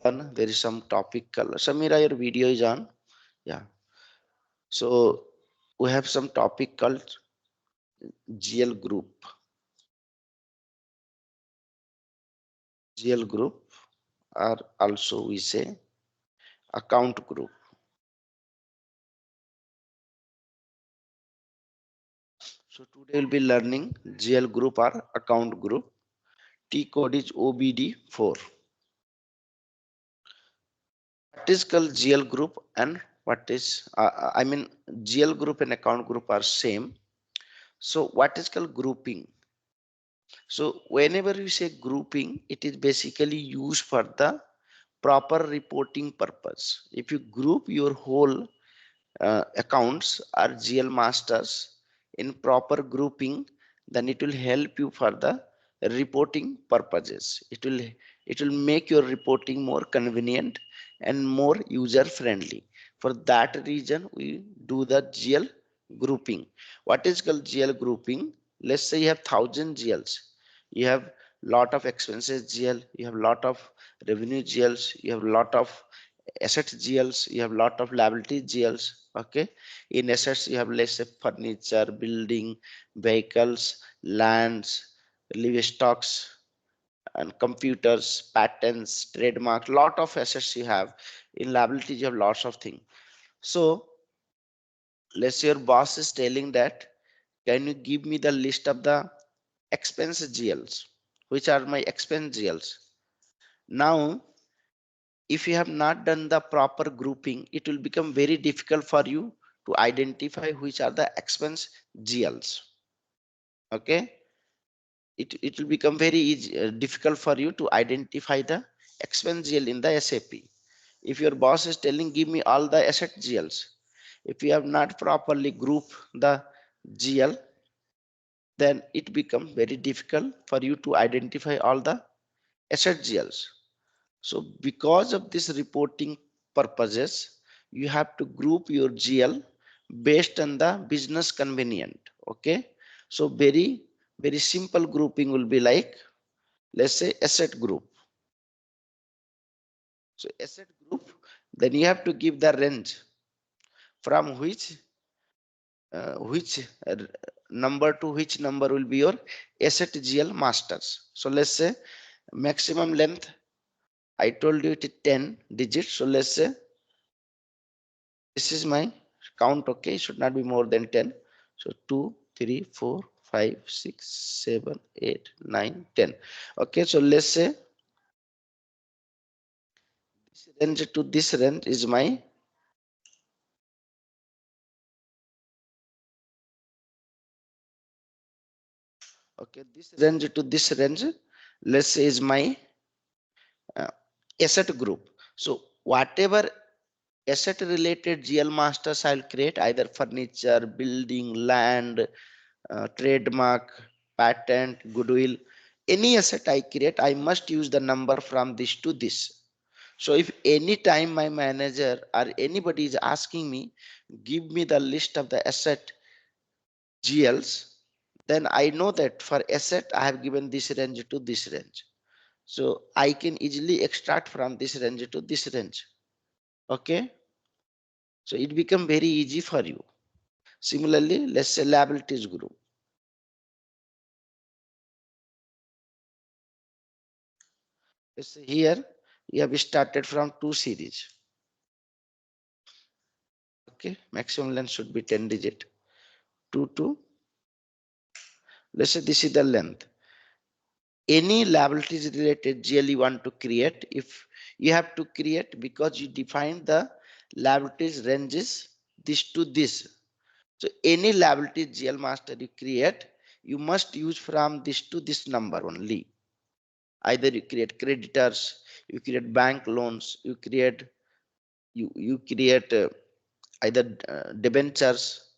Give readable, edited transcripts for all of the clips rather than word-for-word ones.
And there is some topic color. Samira, your video is on. Yeah. So we have some topic called GL group. GL group, or also we say account group. So today we'll be learning GL group or account group. T code is OBD4. What is called GL group and what is I mean GL group and account group are same. So what is called grouping? So whenever you say grouping, it is basically used for the proper reporting purpose. If you group your whole accounts or GL masters in proper grouping, then it will help you for the reporting purposes. It will make your reporting more convenient and more user friendly. For that reason, we do the GL grouping. What is called GL grouping? Let's say you have 1,000 GLs. You have lot of expenses GL. You have lot of revenue GLs. You have lot of assets GLs, you have lot of liability GLs. Okay, in assets you have let's say furniture, building, vehicles, lands, livestocks, and computers, patents, trademark. Lot of assets you have. In liability you have lots of things. So let's say your boss is telling that, can you give me the list of the expense GLs? Which are my expense GLs? Now if you have not done the proper grouping, it will become very difficult for you to identify which are the expense GLs. Okay, it will become very easy, difficult for you to identify the expense GL in the SAP. If your boss is telling give me all the asset GLs, if you have not properly grouped the GL, then it becomes very difficult for you to identify all the asset GLs. So because of this reporting purposes, you have to group your GL based on the business convenient. Okay. So very simple grouping will be like, let's say asset group. So asset group, then you have to give the range from which number to which number will be your asset GL masters. So let's say maximum length, I told you it is 10 digits. So let's say this is my count. Okay, it should not be more than 10. So 2 3 4 5 6 7 8 9 10. Okay, so let's say this range to this range is my, okay, this range to this range, let's say is my uh, asset group. So whatever asset related GL masters I'll create, either furniture, building, land, trademark, patent, goodwill, any asset I create, I must use the number from this to this. So if any time my manager or anybody is asking me, give me the list of the asset GLs, then I know that for asset I have given this range to this range. So I can easily extract from this range to this range. Okay. So it become very easy for you. Similarly, let's say liabilities group. Let's say here you have started from 2 series. Okay, maximum length should be 10 digit. 2 to, let's say this is the length. Any liabilities related GL you want to create, if you have to create because you define the liabilities ranges this to this. So any liability GL master you create, you must use from this to this number only. Either you create creditors, you create bank loans, you create either debentures,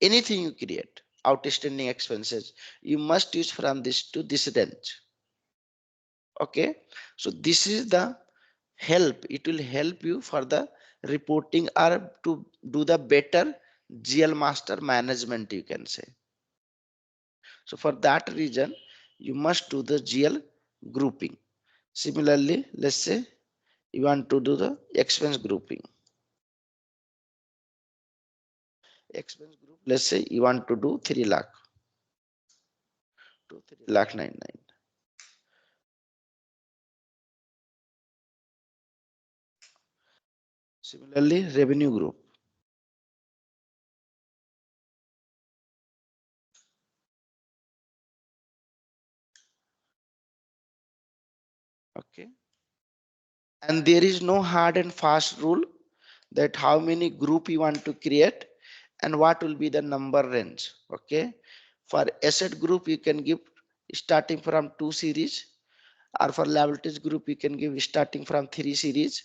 anything you create, outstanding expenses, you must use from this to this range. Okay, so this is the help, it will help you for the reporting or to do the better GL master management, you can say. So for that reason, you must do the GL grouping. Similarly, let's say you want to do the expense grouping. Expense group, let's say you want to do 3 lakh to 3 lakh 99. Similarly, revenue group. Okay. And there is no hard and fast rule that how many group you want to create and what will be the number range. Okay. For asset group, you can give starting from 2 series, or for liabilities group, you can give starting from 3 series.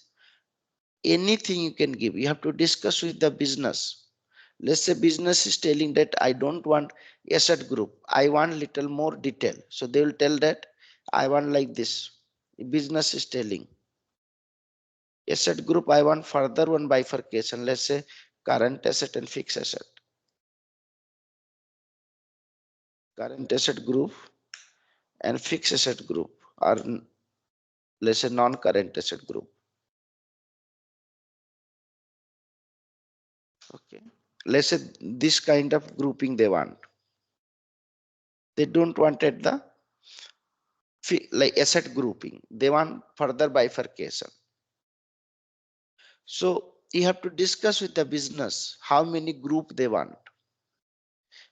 Anything you can give. You have to discuss with the business. Let's say business is telling that I don't want asset group. I want little more detail. So they will tell that I want like this. Business is telling asset group, I want further one bifurcation. Let's say current asset and fixed asset. Current asset group and fixed asset group, or let's say non-current asset group. Okay. Let's say this kind of grouping they want. They don't want at the like asset grouping. They want further bifurcation. So you have to discuss with the business how many group they want.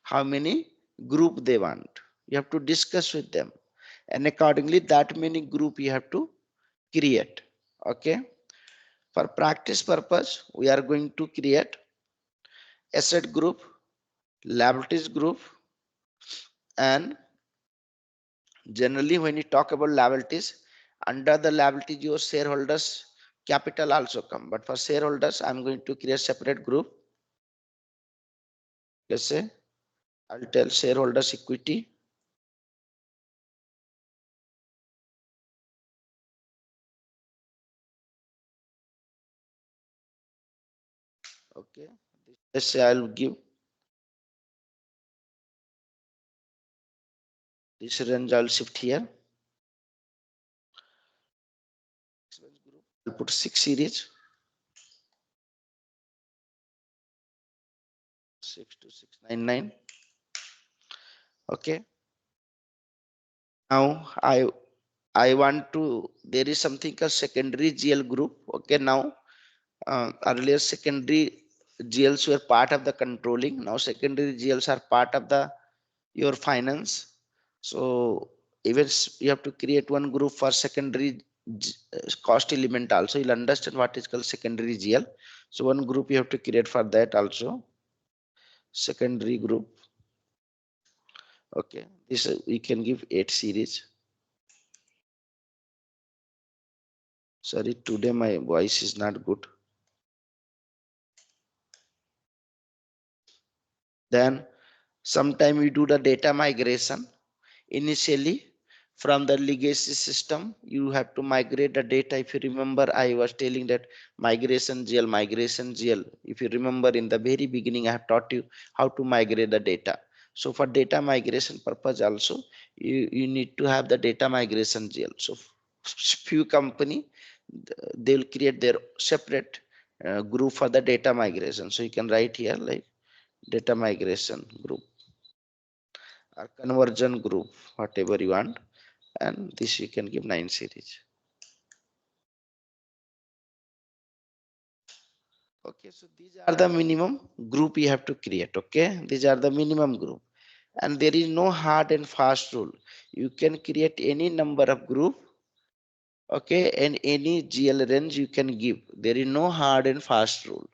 How many group they want. You have to discuss with them. And accordingly, that many group you have to create. Okay. For practice purpose, we are going to create asset group, liabilities group, and generally when you talk about liabilities, under the liabilities your shareholders capital also come. But for shareholders, I'm going to create separate group. Let's say I'll tell shareholders equity. Okay. Let's say I'll give this range, I'll shift here. I'll put 6 series, 6 to 699. Okay. Now I want to, there is something called secondary GL group. Okay. Now earlier secondary GLs were part of the controlling. Now secondary GLs are part of the your finance. So even you have to create one group for secondary cost element also. You'll understand what is called secondary GL. So one group you have to create for that also. Secondary group. Okay, this we can give 8 series. Sorry, today my voice is not good. Then sometime we do the data migration. Initially, from the legacy system, you have to migrate the data. If you remember, I was telling that migration GL, migration GL. If you remember, in the very beginning, I have taught you how to migrate the data. So for data migration purpose also, you need to have the data migration GL. So few company, they will create their separate group for the data migration. So you can write here like data migration group or conversion group, whatever you want, and this you can give 9 series. Okay, so these are the minimum group you have to create. Okay, these are the minimum group, and there is no hard and fast rule. You can create any number of group. Okay, and any GL range you can give. There is no hard and fast rule.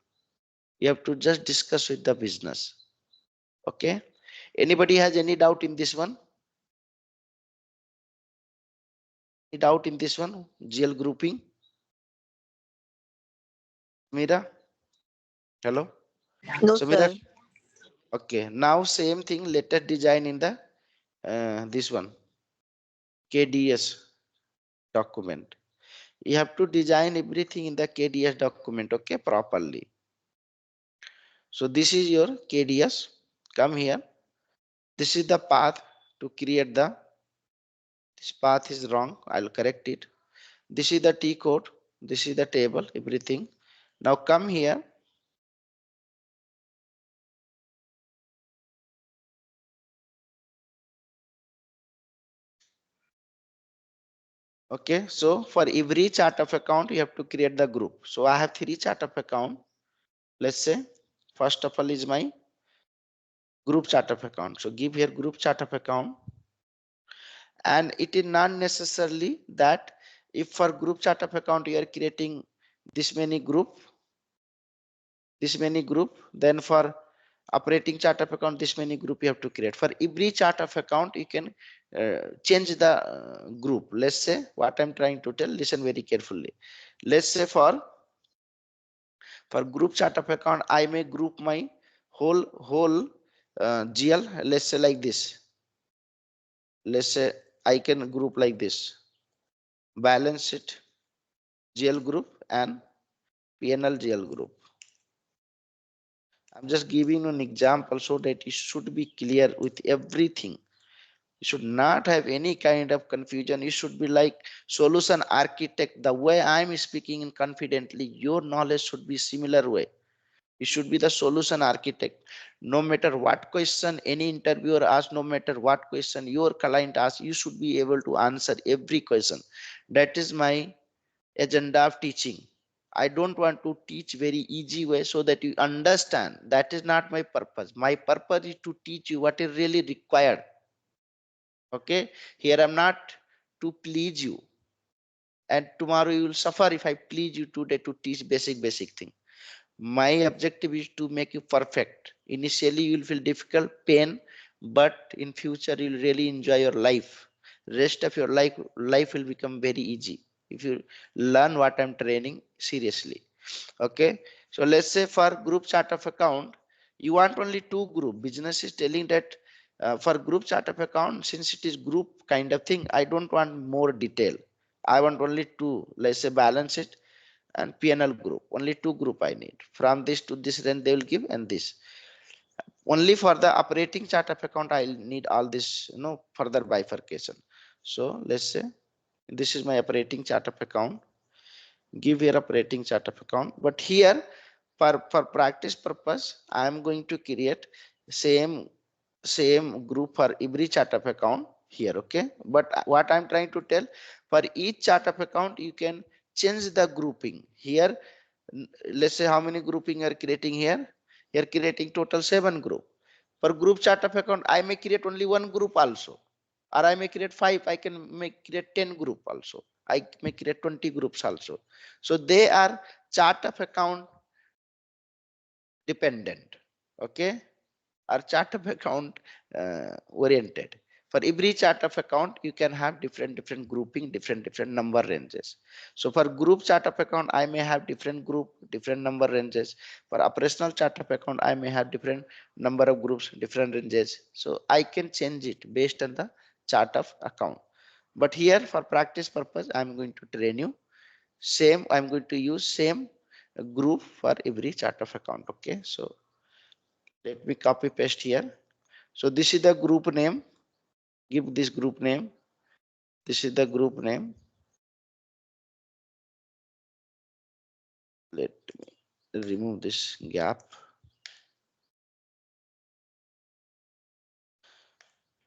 You have to just discuss with the business. Okay, anybody has any doubt in this one? Any doubt in this one? GL grouping? Mira, hello. No, So Mira, sir. okay. Now same thing. Let us design in the this one KDS document. You have to design everything in the KDS document. Okay, properly. So this is your KDS. Come here. This is the path to create the. This path is wrong. I'll correct it. This is the T code. This is the table, everything. Now come here. Okay, so for every chart of account, you have to create the group. So I have 3 chart of account. Let's say, first of all is my group chart of account. So give here group chart of account. And it is not necessarily that if for group chart of account, you are creating this many group, then for operating chart of account, this many group you have to create. For every chart of account, you can change the group. Let's say what I'm trying to tell, listen very carefully. Let's say for group chart of account, I may group my whole GL. Let's say like this. Let's say I can group like this: balance sheet GL group and PNL GL group. I'm just giving an example so that you should be clear with everything. You should not have any kind of confusion. You should be like solution architect. The way I'm speaking in confidently, your knowledge should be similar way. You should be the solution architect. No matter what question any interviewer asks, no matter what question your client asks, you should be able to answer every question. That is my agenda of teaching. I don't want to teach very easy way so that you understand. That is not my purpose. My purpose is to teach you what is really required. Okay, here I'm not to please you, and tomorrow you will suffer if I please you today to teach basic thing. My objective is to make you perfect. Initially you will feel difficult pain, but in future you will really enjoy your life. Rest of your life will become very easy if you learn what I'm training seriously. Okay, so let's say for group chart of account, you want only 2 group. Business is telling that for group chart of account, since it is group kind of thing, I don't want more detail. I want only 2. Let's say balance it and PNL group. Only 2 group I need. From this to this range they will give, and this. Only for the operating chart of account I'll need all this, further bifurcation. So let's say this is my operating chart of account. Give here operating chart of account. But here for practice purpose, I am going to create same group for every chart of account here. Okay, but what I'm trying to tell, for each chart of account you can change the grouping here. Let's say how many grouping are creating here. You're creating total 7 group. For group chart of account, I may create only 1 group also, or I may create 5. I can make create 10 group also. I may create 20 groups also. So they are chart of account dependent. Okay, or chart of account oriented. For every chart of account, you can have different grouping, different number ranges. So for group chart of account, I may have different group, different number ranges. For operational chart of account, I may have different number of groups, different ranges. So I can change it based on the chart of account. But here for practice purpose, I'm going to train you. I'm going to use same group for every chart of account. Okay, so let me copy paste here. So this is the group name. Give this group name. This is the group name. Let me remove this gap.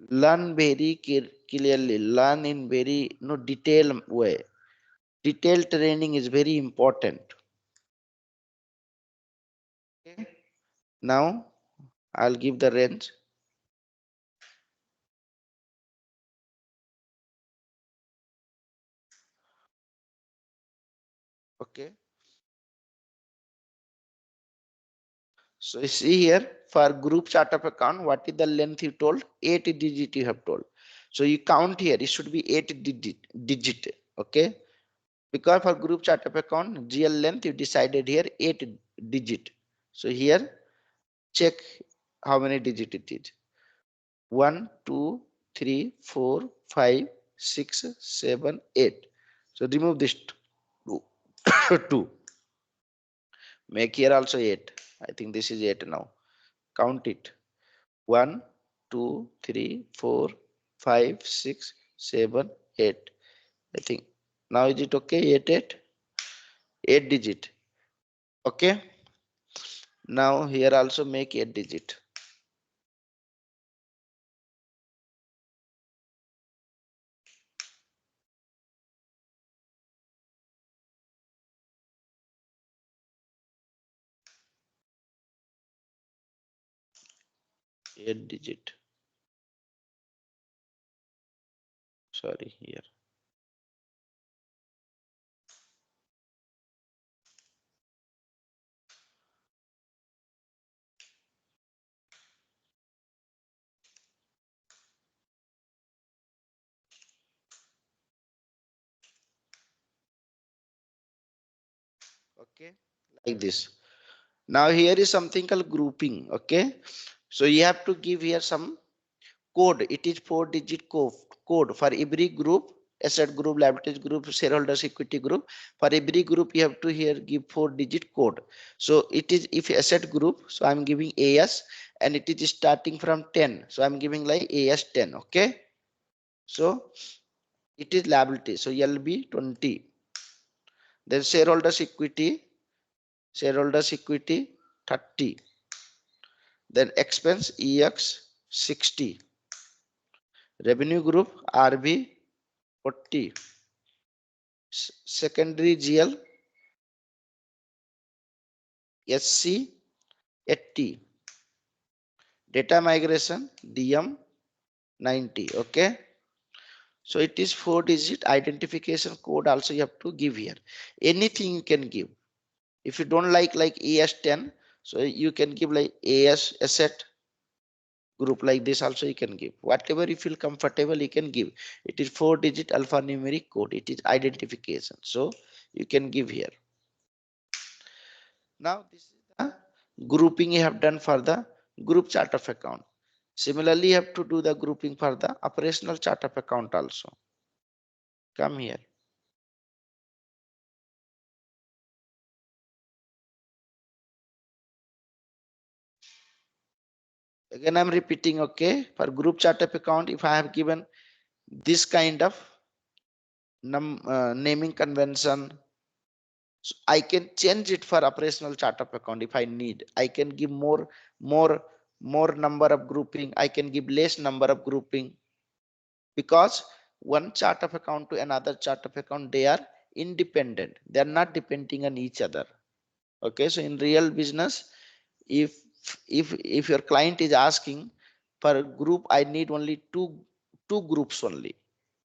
Learn very clearly. Learn in very detailed way. Detailed training is very important. Okay. Now I'll give the range. Okay. So you see here for group chart of account, what is the length you told? 8 digit you have told. So you count here, it should be 8 digit. Okay. Because for group chart of account, GL length you decided here 8 digit. So here check how many digit it is. 1, 2, 3, 4, 5, 6, 7, 8. So remove this 2. 2. Make here also 8. I think this is 8 now. Count it. 1, 2, 3, 4, 5, 6, 7, 8. I think Now is it okay? 8 digit. Okay. Now here also make 8 digit. Eight digit. Sorry, here. Okay, like this. Now here is something called grouping. Okay, so you have to give here some code. It is 4-digit code for every group: asset group, liabilities group, shareholders equity group. For every group you have to here give 4-digit code. So it is, if asset group, so I'm giving AS, and it is starting from 10, so I'm giving like AS 10. Okay, so it is liability, so LB 20. Then shareholders equity 30. Then expense EX 60. Revenue group RB 40. Secondary GL SC 80. Data migration DM 90. Okay, so it is 4-digit identification code also you have to give here. Anything you can give. If you don't like AS 10, so you can give like AS asset group, like this also you can give. Whatever you feel comfortable you can give. It is 4-digit alphanumeric code. It is identification, so you can give here. Now this is the grouping you have done for the group chart of account. Similarly, you have to do the grouping for the operational chart of account also. Come here. Again I'm repeating. Okay, for group chart of account, if I have given this kind of naming convention, so I can change it for operational chart of account if I need. I can give more more number of grouping. I can give less number of grouping, because one chart of account to another chart of account, they are independent. They are not depending on each other. Okay, so in real business, if if your client is asking for a group, I need only two groups only,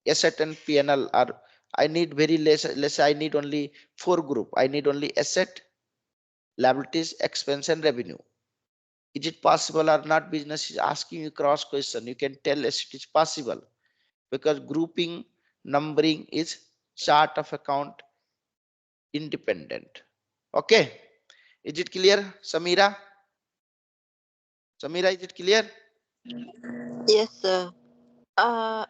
asset and PNL, or I need very less, I need only 4 group. I need only asset, liabilities, expense, and revenue. Is it possible or not? Business is asking you cross question. You can tell us it is possible, because grouping, numbering is chart of account independent. Okay, is it clear, Samira? Samira, is it clear? Yes, sir. Uh,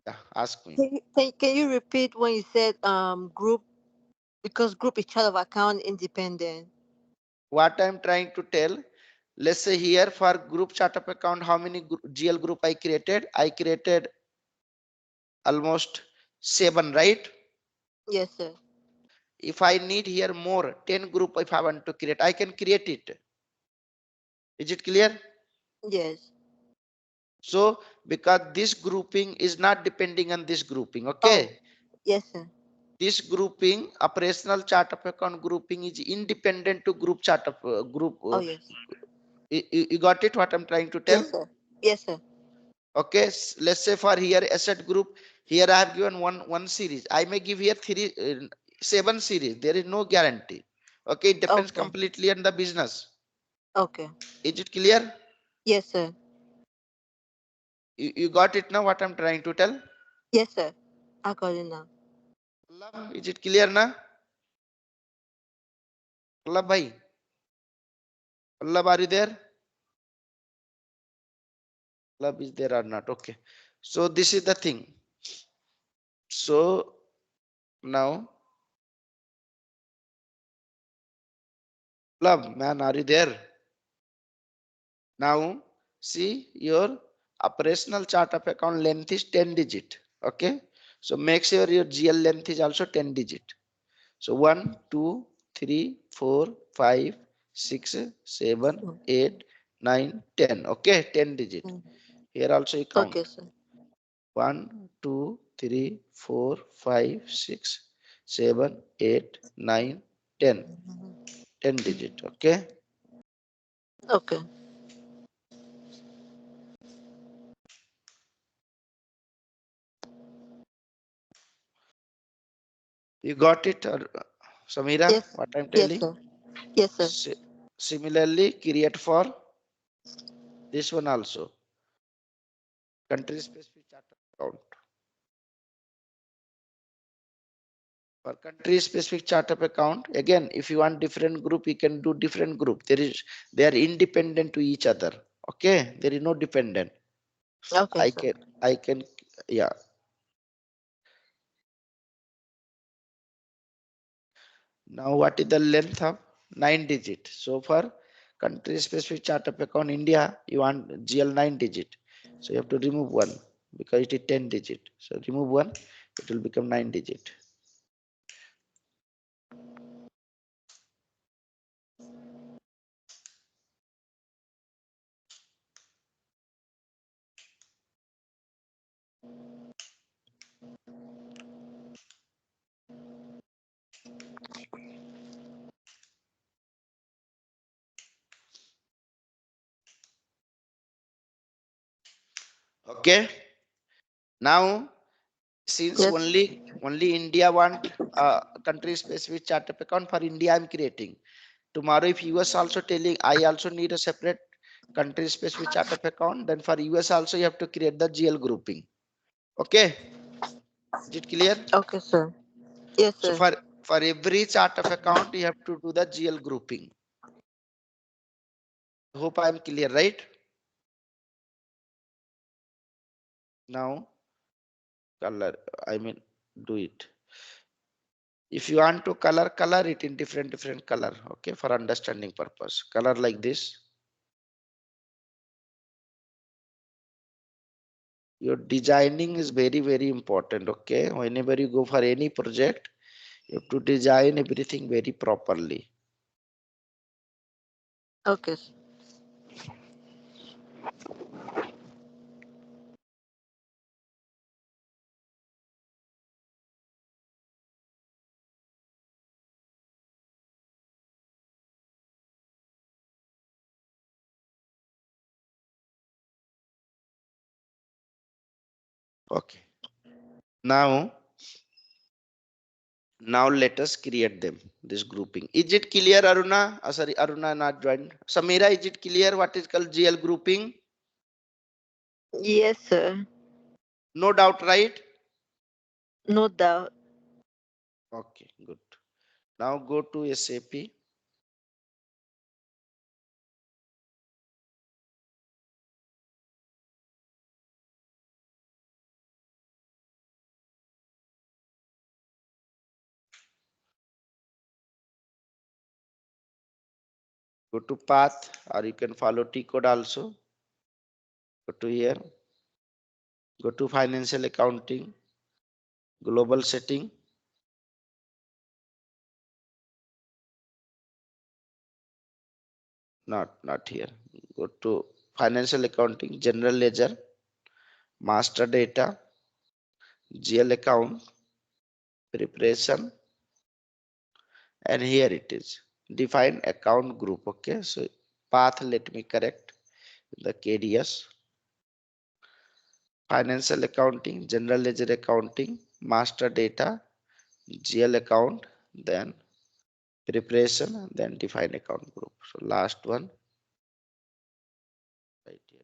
Yeah, ask me. can you repeat when you said group, because group is chart of account independent? What I'm trying to tell, let's say here for group chart of account, how many GL group I created? I created almost 7, right? Yes, sir. If I need here more, 10 group, if I want to create, I can create it. Is it clear? Yes. So because this grouping is not depending on this grouping. Oh, Okay, yes, sir. this grouping, operational chart of account grouping, is independent to group chart of group. Oh, yes. You got it what I'm trying to tell? Yes, sir. Yes, sir. Okay, let's say for here asset group, here I have given one series. I may give here 7 series. There is no guarantee. Okay, it depends Okay. completely on the business. Okay. Is it clear? Yes, sir. You got it now what I'm trying to tell? Yes, sir. I got it now. Is it clear now? Allah bhai, Allah, are you there? Allah is there or not? Okay. So this is the thing. So now, love man, are you there? Now see, your operational chart of account length is 10 digit. Okay. So make sure your GL length is also 10 digit. So 1, 2, 3, 4, 5, 6, 7, 8, 9, 10. Okay, 10 digit. Mm. Here also you count. Okay, sir. 1, 2, 3, 4, 5, 6, 7, 8, 9, 10. 10 digit. Okay. Okay. You got it, or Samira? Yes. What I'm Yes, telling? sir. Yes, sir. Similarly, create for this one also. Country specific chart account. For country specific chart of account, again, if you want different group, you can do different group. They are independent to each other. Okay, there is no dependent. Okay, I sir. can, I can, yeah. Now, what is the length of 9 digit? So for country specific chart of account India, you want GL 9 digit. So you have to remove one because it is 10 digit. So remove one, it will become 9 digit. Okay. Now, since Yes. only India want country specific chart of account, for India I'm creating. Tomorrow if US also telling I also need a separate country specific chart of account, then for US also you have to create the GL grouping. Okay, is it clear? Okay, sir. Yes, So sir. for every chart of account you have to do the GL grouping. Hope I am clear, right? Now color, I mean, do it. If you want to color it in different color. Okay, for understanding purpose, color like this. Your designing is very important. Okay, whenever you go for any project, you have to design everything very properly. Okay. Okay, now let us create them, this grouping. Is it clear, Aruna? Sorry, Aruna not joined. Samira, is it clear what is called GL grouping? Yes, sir. No doubt, right? No doubt. Okay, good. Now go to SAP. Go to path, or you can follow T code also. Go to here. Go to financial accounting, global setting. Not here. Go to financial accounting, general ledger, master data, GL account, preparation, and here it is. Define account group. Okay, so path, let me correct the KDS. Financial accounting, general ledger accounting, master data, GL account, then preparation, then define account group. So last one, right here,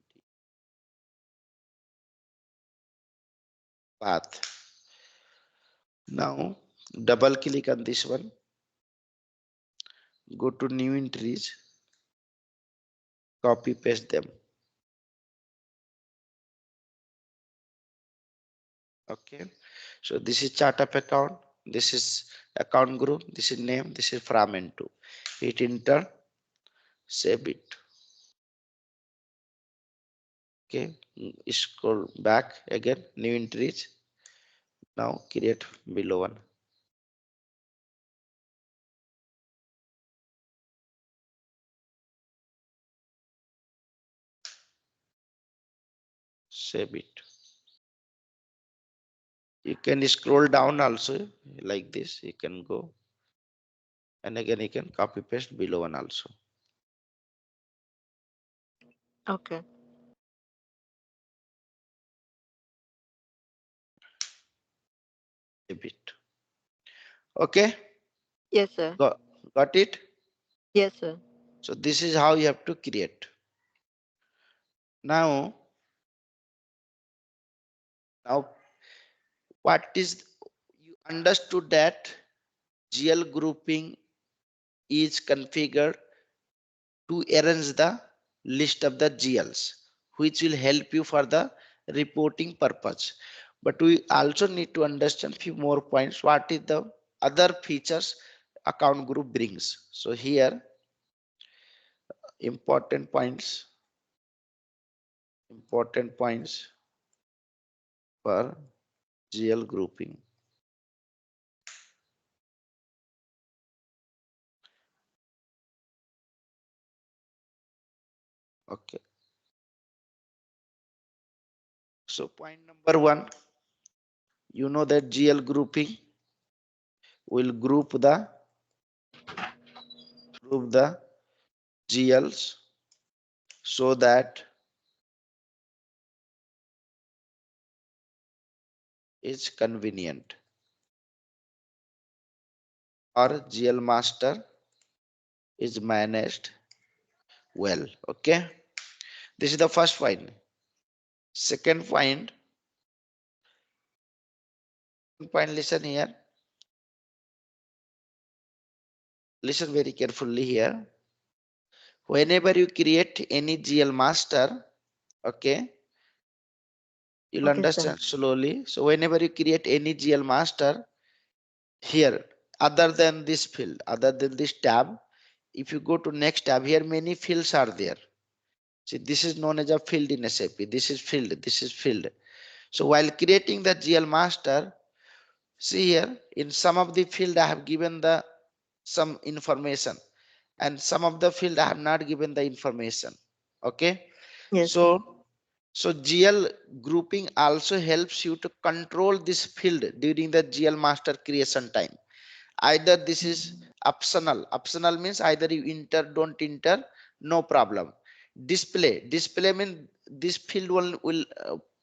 path. Now double click on this one, go to new entries, copy paste them. Okay, so this is chart of account, this is account group, this is name, this is from and to. Hit enter, save it. Okay, scroll back again, new entries, Now create below one. Save it. You can scroll down also like this. You can go, and again you can copy paste below one also. Okay. Save it. Okay, Yes, sir. got it. Yes, sir. So this is how you have to create. Now, now what is, you understood that GL grouping is configured to arrange the list of the GLs, which will help you for the reporting purpose. But we also need to understand few more points. What is the other features account group brings? So here, important points, important points for GL grouping. Okay. So point number one, you know that GL grouping will group the GLs so that it's convenient, or GL master is managed well. Okay, this is the first point. Second point, listen here, listen very carefully here. Whenever you create any GL master, okay, you'll Okay, sir. understand slowly. So whenever you create any GL master, here, other than this tab, if you go to next tab, here many fields are there. See, this is known as a field in SAP. This is field, this is field. So while creating the GL master, see here, in some of the field I have given the some information, and some of the field I have not given the information. Okay. Yes, sir. So GL grouping also helps you to control this field during the GL master creation time. Either this is optional means either you enter, don't enter, no problem. Display means this field will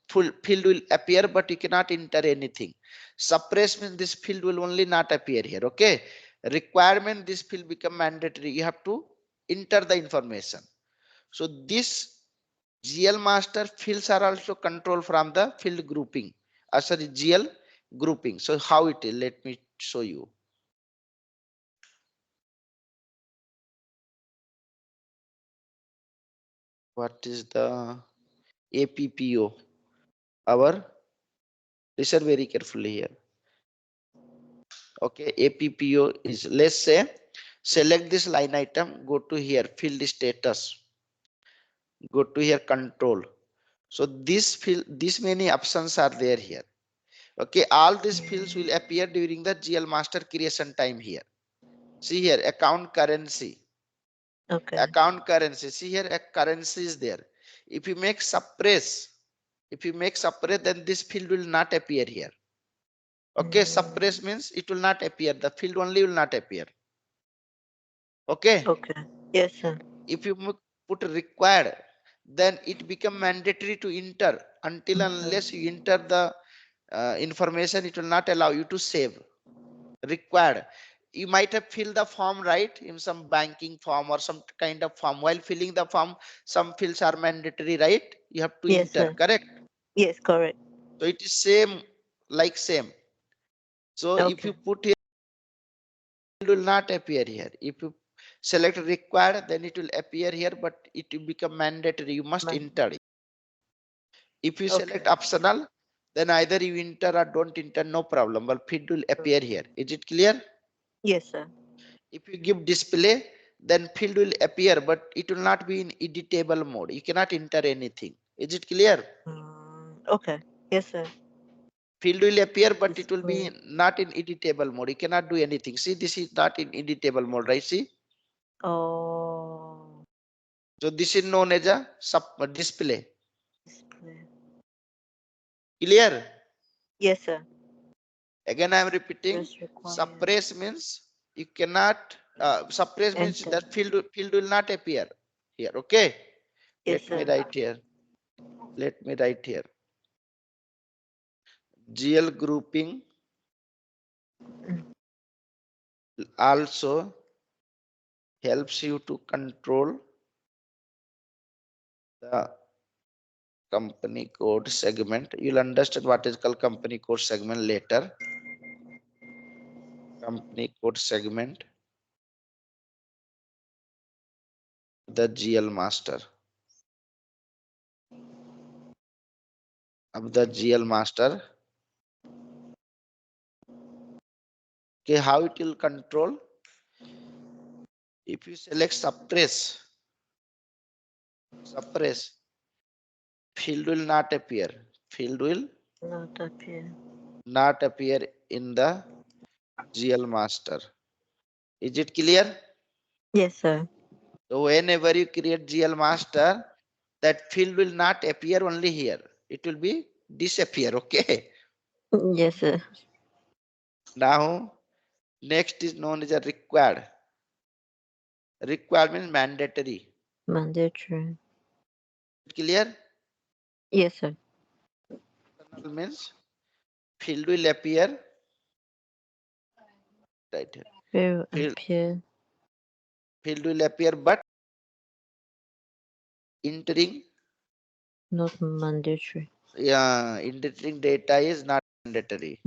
full field will appear, but you cannot enter anything. Suppress means this field will only not appear here. Okay. Requirement, this field become mandatory, you have to enter the information. So this GL master fields are also controlled from the field grouping, sorry, GL grouping. So how it is, let me show you. What is the APPO? Our, listen very carefully here. Okay, APPO is, let's say, select this line item, go to here, field status, go to here, control. So this field, this many options are there here. Okay, all these fields will appear during the GL master creation time here. See here, account currency, Okay. See here, a currency is there. If you make suppress, then this field will not appear here. Okay, suppress means it will not appear, the field only will not appear. Okay. Okay. Yes, sir. If you put required, then it become mandatory to enter. Until unless you enter the information, it will not allow you to save. Required, you might have filled the form, right, in some banking form or some kind of form. While filling the form, some fields are mandatory, right, you have to Yes, enter, sir. correct? Yes, correct. So it is same, like same. So if Okay. you put here, it will not appear here. If you select required, then it will appear here, but it will become mandatory, you must Man. enter. If you select Okay. optional, then either you enter or don't enter, no problem, but field will appear here. Is it clear? Yes, sir. If you give display, then field will appear, but it will not be in editable mode, you cannot enter anything. Is it clear? Okay. Yes, sir. Field will appear, but it will be Display. not in editable mode. You cannot do anything. See, this is not in editable mode, right? See, Oh. so this is known as a display. Display. Clear? Yes, sir. Again, I am repeating. Press required. Suppress means you cannot. Suppress means Enter. that field will not appear here. Okay. Yes, Let me sir. write here. Let me write here. GL grouping Mm. also helps you to control the company code segment. You'll understand what is called company code segment later. Company code segment, the GL master. Of the GL master. Okay, how it will control? If you select suppress, field will not appear. Field will Not appear. not appear in the GL master. Is it clear? Yes, sir. So whenever you create GL master, that field will not appear only here. It will be disappear. Okay. Yes, sir. Now next is known as a required. Required means mandatory. Mandatory. Clear? Yes, sir. External means field will appear right here. Will Field, appear. field will appear, but entering, Not mandatory. yeah, entering data is not mandatory.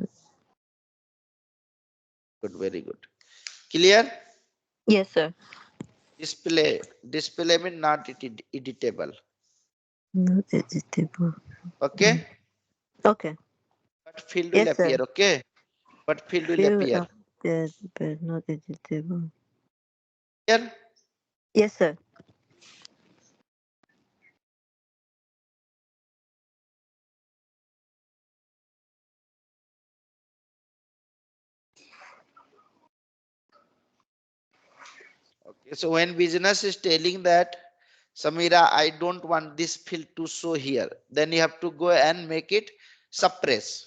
Good, very good. Clear? Yes, sir. Display means not editable. Not editable. Okay, Mm. Okay. but field will Yes, appear. sir. Okay, but field will Fill appear. up that but not editable. Here, Yes, sir. okay. So when business is telling that, Samira, I don't want this field to show here, then you have to go and make it suppress.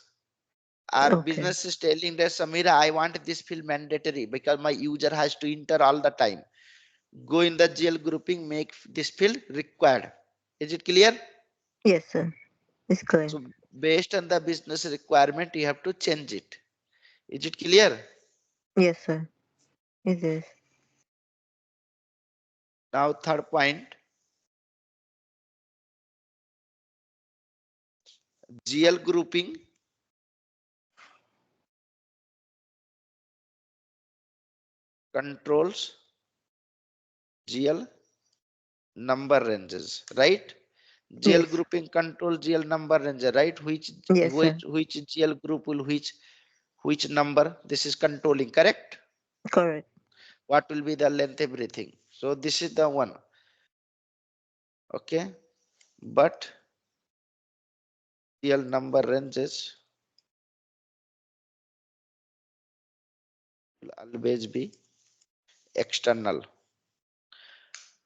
Our Okay. business is telling that, Samira, I want this field mandatory because my user has to enter all the time. Go in the GL grouping, make this field required. Is it clear? Yes, sir. It's clear. So based on the business requirement, you have to change it. Is it clear? Yes, sir. It is. Now third point, GL grouping controls GL number ranges, right? GL Yes. grouping control GL number range, right? Yes, sir. Which GL group will which number? This is controlling, correct? Correct. What will be the length, everything. So this is the one. Okay, but GL number ranges will always be external.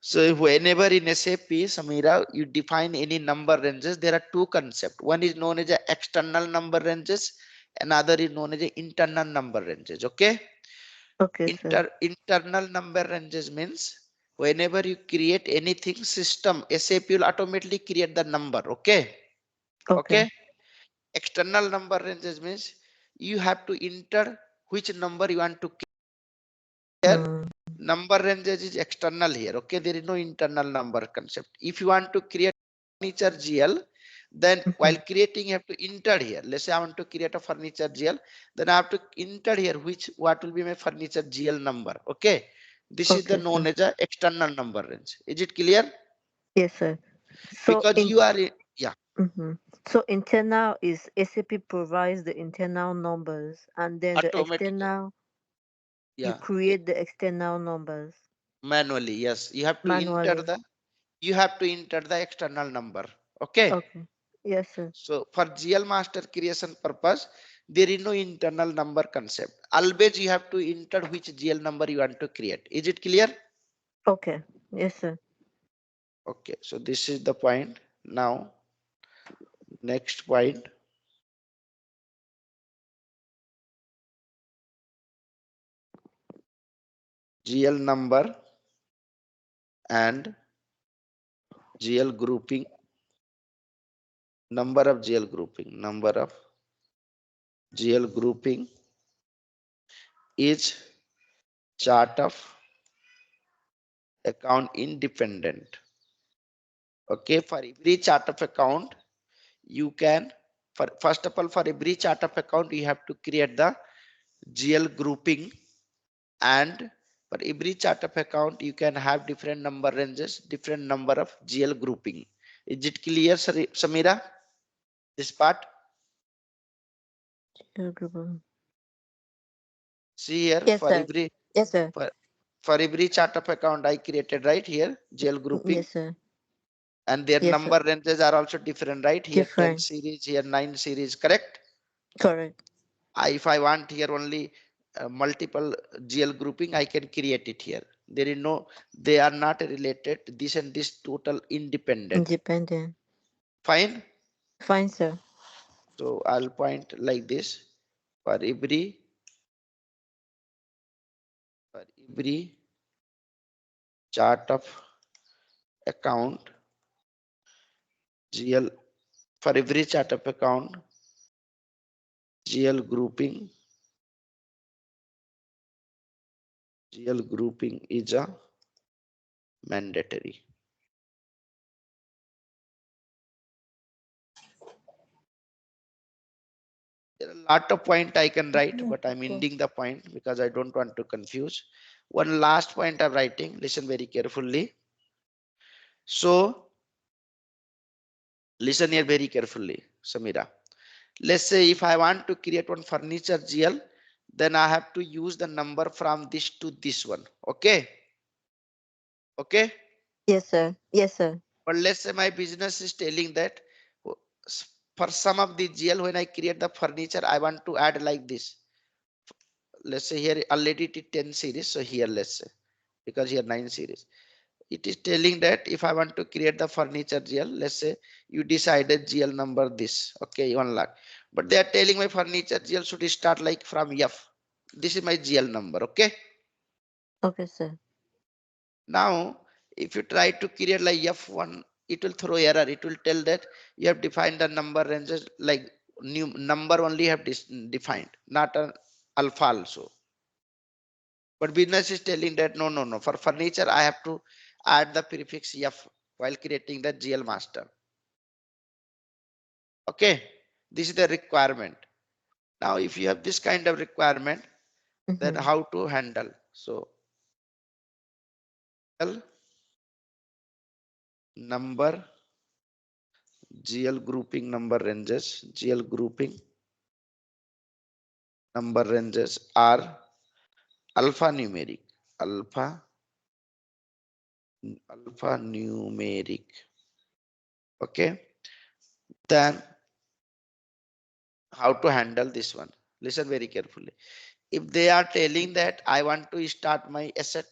So whenever in SAP, Samira, you define any number ranges, there are two concepts. One is known as a external number ranges, another is known as a internal number ranges. Okay. Okay, sir. Internal number ranges means whenever you create anything system, SAP will automatically create the number. Okay. Okay. Okay. External number ranges means you have to enter which number you want to create. Mm. Number ranges is external here. Okay, there is no internal number concept. If you want to create furniture GL, then while Mm-hmm. creating you have to enter here. Let's say I want to create a furniture GL, then I have to enter here what will be my furniture GL number. Okay, this is the Okay, known sir. as a external number range. Is it clear? Yes, sir. So Because in you are yeah, mm-hmm. So internal is SAP provides the internal numbers, and then the automatically, external you yeah, create the external numbers manually. Yes, you have to enter manually. the external number. Okay. Okay. Yes, sir. So for GL master creation purpose, there is no internal number concept. Always you have to enter which GL number you want to create. Is it clear? Okay. Yes, sir. Okay, so this is the point. Now, next point, GL number and GL grouping, number of GL grouping is chart of account independent. Okay, for every chart of account, you can, first of all, for every chart of account, you have to create the GL grouping, and for every chart of account, you can have different number ranges, different number of GL grouping. Is it clear, Samira? This part? GL group. See here, Yes, sir. Yes, sir. for every chart of account I created right here, GL grouping, Yes, sir. and their Yes, number sir. ranges are also different, right? Here 10 Different. series, here 9 series, correct? Correct. If I want here only multiple GL grouping, I can create it here. There is no, they are not related. This and this total independent. Independent. Fine. Fine, sir. So I'll point like this for every chart of account GL, for every chart of account GL grouping, GL grouping is a mandatory. There are a lot of point I can write, but I'm ending the point because I don't want to confuse. One last point I'm writing, listen very carefully. So listen here very carefully, Samira. Let's say if I want to create one furniture GL, then I have to use the number from this to this one. Okay. Okay. Yes, sir. Yes, sir. But let's say my business is telling that for some of the GL, when I create the furniture, I want to add like this. Let's say here already it is 10 series. So here let's say, because here 9 series. It is telling that if I want to create the furniture GL, let's say you decided GL number this, okay, 1 lakh. But they are telling my furniture GL should start like from F. This is my GL number, okay? Okay, sir. Now, if you try to create like F1, it will throw error. It will tell that you have defined the number ranges like new number only have defined, not an alpha also. But business is telling that no, no, no. For furniture, I have to add the prefix F while creating the GL master. Okay, this is the requirement. Now, if you have this kind of requirement, then Mm-hmm. how to handle? So, GL number, GL grouping number ranges, GL grouping number ranges are alphanumeric, alpha, alphanumeric. Okay, then how to handle this one? Listen very carefully. If they are telling that I want to start my asset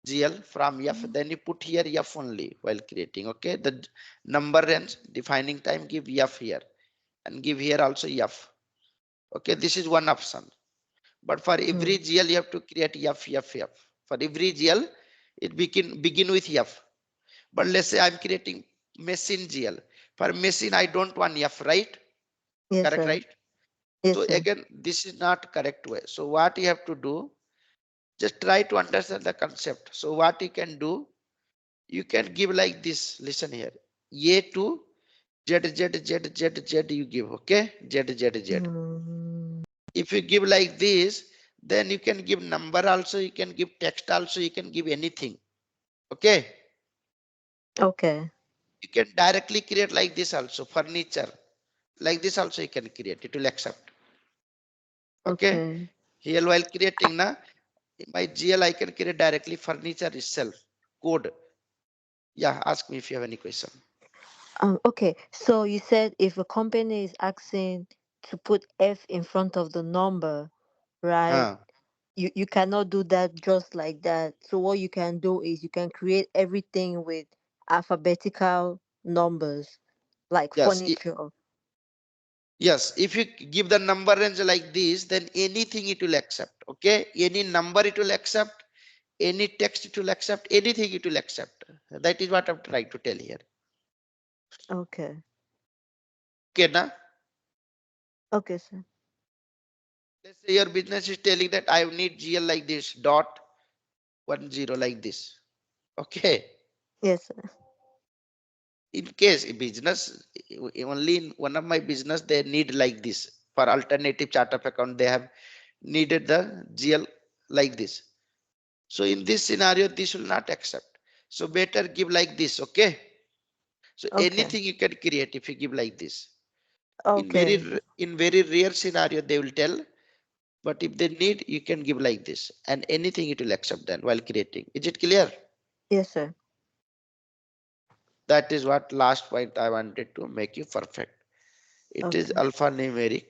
GL from F, then you put here F only while creating. Okay, the number range defining time, give F here and give here also F. Okay, this is one option. But for every Mm. GL, you have to create F, F, F. For every GL, it begin with F. But let's say I'm creating machine GL. For machine, I don't want F, right? Yes, Correct, sir. right? Yes, So sir. again, this is not correct way. So what you have to do, just try to understand the concept. So what you can do, you can give like this. Listen here. A to Z, Z, Z, Z, Z you give. Okay. Z, Z, Z. Mm. If you give like this, then you can give number also. You can give text also. You can give anything. Okay. Okay. You can directly create like this also. Furniture. Like this also you can create. It will accept. Okay. Okay. Here while creating na, my GL I can create directly furniture itself. Code. Yeah. Ask me if you have any question. Okay, so you said if a company is asking to put F in front of the number, right? Huh. You cannot do that just like that. So what you can do is you can create everything with alphabetical numbers, like Yes, furniture. yes. If you give the number range like this, then anything it will accept. Okay, any number it will accept, any text it will accept, anything it will accept. That is what I'm trying to tell here. Okay. Okay, now Okay, sir. let's say your business is telling that I need GL like this, dot 10 like this. Okay. Yes, sir. In case a business, only in one of my business they need like this. For alternative chart of account they have needed the GL like this. So in this scenario this will not accept, so better give like this. Okay, so Okay. anything you can create if you give like this. In Okay. very rare scenario they will tell, but if they need you can give like this and anything it will accept then while creating. Is it clear? Yes, sir. That is what last point I wanted to make you perfect. It is Okay. alphanumeric.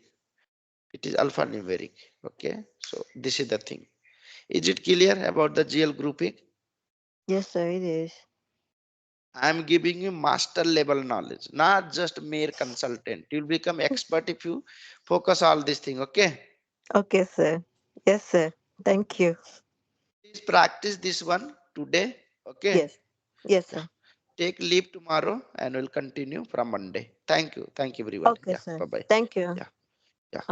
It is alphanumeric. Okay, so this is the thing. Is it clear about the GL grouping? Yes, sir, it is. I am giving you master level knowledge, not just mere consultant. You'll become expert if you focus all this thing. Okay, Okay, sir. Yes, sir. Thank you. please practice this one today. Okay, Yes. Yes, yeah, sir. take leave tomorrow and we'll continue from Monday. Thank you, everyone. Okay, Yeah, sir. bye bye. Thank you. Yeah, yeah.